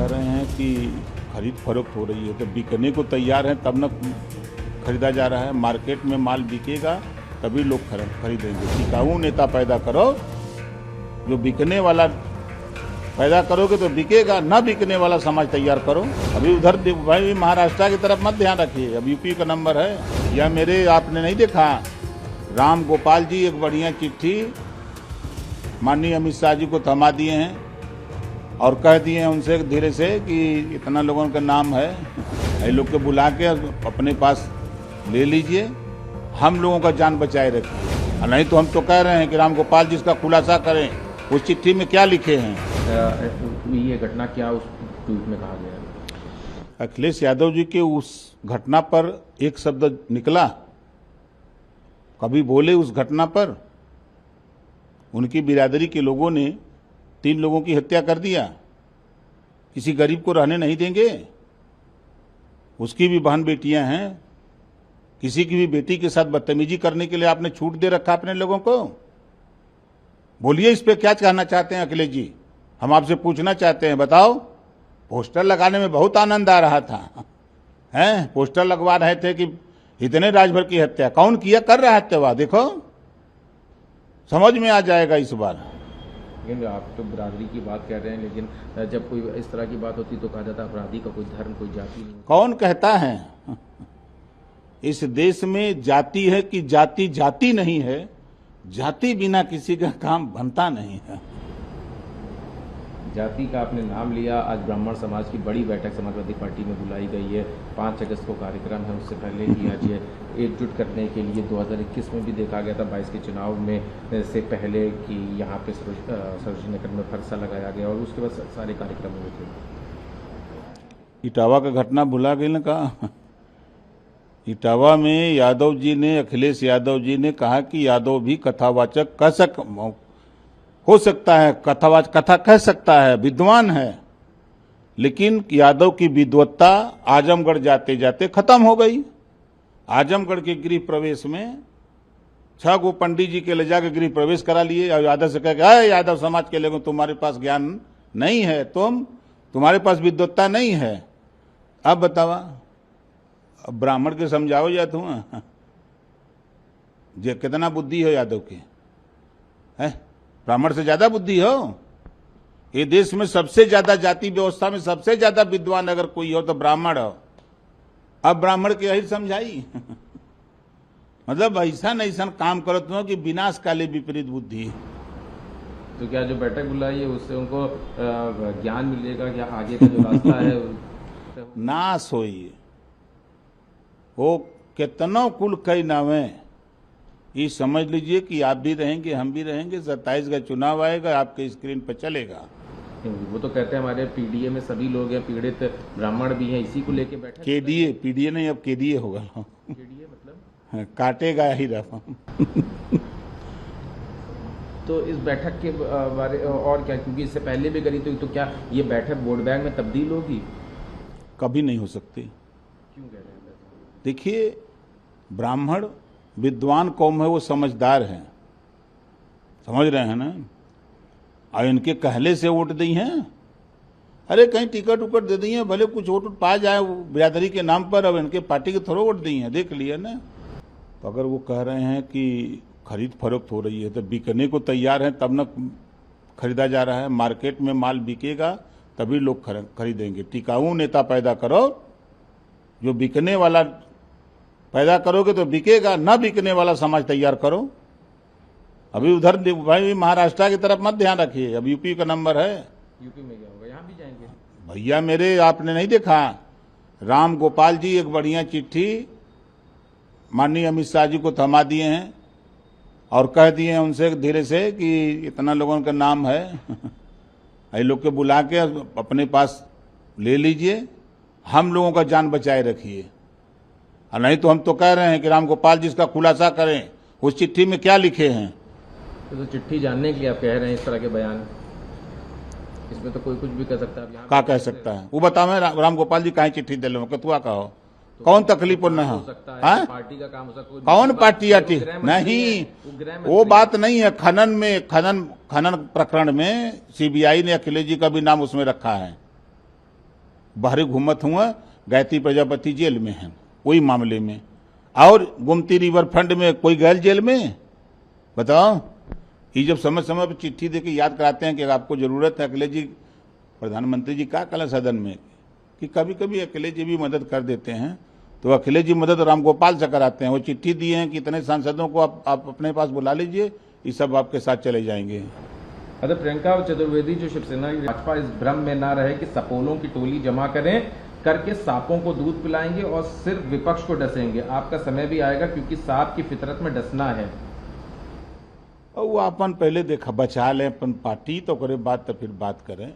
कह रहे हैं कि खरीद फरोख्त हो रही है तो बिकने को तैयार है तब न खरीदा जा रहा है। मार्केट में माल बिकेगा तभी लोग खरीदेंगे। टिकाऊ नेता पैदा करो, जो बिकने वाला पैदा करोगे तो बिकेगा, ना बिकने वाला समाज तैयार करो। अभी उधर भाई महाराष्ट्र की तरफ मत ध्यान रखिए, अब यूपी का नंबर है। या मेरे आपने नहीं देखा, राम गोपाल जी एक बढ़िया चिट्ठी माननीय अमित शाह जी को थमा दिए हैं और कह दिए हैं उनसे धीरे से कि इतना लोगों का नाम है, ये लोग को बुला के अपने पास ले लीजिए, हम लोगों का जान बचाए रखिए। नहीं तो हम तो कह रहे हैं कि राम गोपाल जी इसका खुलासा करें, उस चिट्ठी में क्या लिखे हैं। ये घटना क्या उस ट्वीट में कहा गया? अखिलेश यादव जी के उस घटना पर एक शब्द निकला, कभी बोले उस घटना पर? उनकी बिरादरी के लोगों ने 3 लोगों की हत्या कर दिया, किसी गरीब को रहने नहीं देंगे। उसकी भी बहन बेटियां हैं, किसी की भी बेटी के साथ बदतमीजी करने के लिए आपने छूट दे रखा अपने लोगों को। बोलिए इस पे क्या कहना चाहते हैं अखिलेश जी, हम आपसे पूछना चाहते हैं, बताओ। पोस्टर लगाने में बहुत आनंद आ रहा था, हैं? पोस्टर लगवा रहे थे कि इतने राजभर की हत्या, कौन किया कर रहा है हत्या, देखो समझ में आ जाएगा इस बार। लेकिन आप तो बिरादरी की बात कह रहे हैं, लेकिन जब कोई इस तरह की बात होती तो कहा जाता अपराधी का कोई धर्म कोई जाति नहीं। कौन कहता है? इस देश में जाति है कि जाति जाति नहीं है, जाति बिना किसी का काम बनता नहीं है। जाति का आपने नाम लिया, आज ब्राह्मण समाज की बड़ी बैठक समाजवादी पार्टी में बुलाई गई है, 5 अगस्त को कार्यक्रम है, उससे पहले ही आज ये एकजुट करने के लिए 2021 में भी देखा गया था 22 के चुनाव में से पहले कि यहाँ पे सरोजनी नगर में फरसा लगाया गया और उसके बाद सारे कार्यक्रम हुए थे। इटावा का घटना भुला गई ना कहा। इटावा में यादव जी ने, अखिलेश यादव जी ने कहा कि यादव भी कथावाचक हो सकता है, कथा कह सकता है, विद्वान है, लेकिन यादव की विद्वत्ता आजमगढ़ जाते जाते खत्म हो गई। आजमगढ़ के गृह प्रवेश में 6 गो पंडित जी के ले जाकर गृह प्रवेश करा लिए और यादव से कह के, यादव समाज के लोगों तुम्हारे पास ज्ञान नहीं है, तुम्हारे पास विद्वत्ता नहीं है। अब बतावा, अब ब्राह्मण के समझाओ या तुम जे कितना बुद्धि हो यादव के, है? ब्राह्मण से ज्यादा बुद्धि हो? ये देश में सबसे ज्यादा जाति व्यवस्था में सबसे ज्यादा विद्वान अगर कोई हो तो ब्राह्मण हो। अब ब्राह्मण के यही समझाई मतलब ऐसा काम करो तुम कि विनाशकाली विपरीत बुद्धि। तो क्या जो बैठक बुलाई है उससे उनको ज्ञान मिलेगा, क्या आगे का जो रास्ता है नाश होई? वो कितनों कुल कई नावे, ये समझ लीजिए कि आप भी रहेंगे, हम भी रहेंगे, 27 का चुनाव आएगा, आपके स्क्रीन पर चलेगा। वो तो कहते हैं हमारे पीडीए में सभी लोग हैं, पीड़ित ब्राह्मण भी हैं, इसी को लेके बैठे। पीडीए नहीं, अब केडीए होगा। केडीए मतलब काटेगा ही रहा। तो इस बैठक के बारे और क्या, क्योंकि इससे पहले भी करी तो क्या ये बैठक वोट बैंक में तब्दील होगी? कभी नहीं हो सकती। क्यों कह रहे हैं? देखिए, ब्राह्मण विद्वान कौम है, वो समझदार है, समझ रहे हैं ना? और इनके कहले से वोट दी हैं। अरे कहीं टिकट उकट दे दी है, भले कुछ वोट पा जाए बिरादरी के नाम पर, अब इनके पार्टी के थोड़ा वोट दी हैं, देख लिया ना। तो अगर वो कह रहे हैं कि खरीद फरोख्त हो रही है तो बिकने को तैयार है तब न खरीदा जा रहा है। मार्केट में माल बिकेगा तभी लोग खरीदेंगे। टिकाऊ नेता पैदा करो, जो बिकने वाला पैदा करोगे तो बिकेगा, ना बिकने वाला समाज तैयार करो। अभी उधर भाई महाराष्ट्र की तरफ मत ध्यान रखिए, अब यूपी का नंबर है। यूपी में क्या होगा, यहाँ भी जाएंगे? भैया मेरे आपने नहीं देखा, राम गोपाल जी एक बढ़िया चिट्ठी माननीय अमित शाह जी को थमा दिए हैं और कह दिए हैं उनसे धीरे से कि इतना लोगों का नाम है, ये लोग को बुला के अपने पास ले लीजिए, हम लोगों का जान बचाए रखिए। नहीं तो हम तो कह रहे हैं कि राम गोपाल जी इसका खुलासा करें, उस चिट्ठी में क्या लिखे हैं। तो चिट्ठी जानने के लिए आप कह रहे हैं इस तरह के बयान, इसमें तो कोई कुछ भी कह सकता है। क्या कह सकता है वो बताओ, मैं राम गोपाल जी काहे चिट्ठी दे लो, कतुआ कहो, कौन तकलीफ न हो? पार्टी का काम हो सकता है, कौन पार्टी आती नहीं, वो बात नहीं है। खनन प्रकरण में सीबीआई ने अखिलेश जी का भी नाम उसमें रखा है, बाहरी घूमत हुआ, गायत्री प्रजापति जेल में हैं वही मामले में, और गोमती रिवर फ्रंट में कोई गैर जेल में, बताओ। ये जब समय समय पर चिट्ठी देके याद कराते हैं कि आपको जरूरत है, अखिलेश जी प्रधानमंत्री जी का कल सदन में कि कभी कभी अखिलेश जी भी मदद कर देते हैं, तो अखिलेश जी मदद रामगोपाल से कराते हैं। वो चिट्ठी दिए हैं कि इतने सांसदों को आप अपने पास बुला लीजिए, ये सब आपके साथ चले जाएंगे। अगर प्रियंका चतुर्वेदी जो शिवसेना की भाजपा इस भ्रम में ना रहे कि सपोलों की टोली जमा करके सांपों को दूध पिलाएंगे और सिर्फ विपक्ष को डसेंगे। आपका समय भी आएगा, क्योंकि सांप की फितरत में डसना है। और वो अपन पहले देखा बचा लें अपन पार्टी, तो करे बात तो फिर बात करें।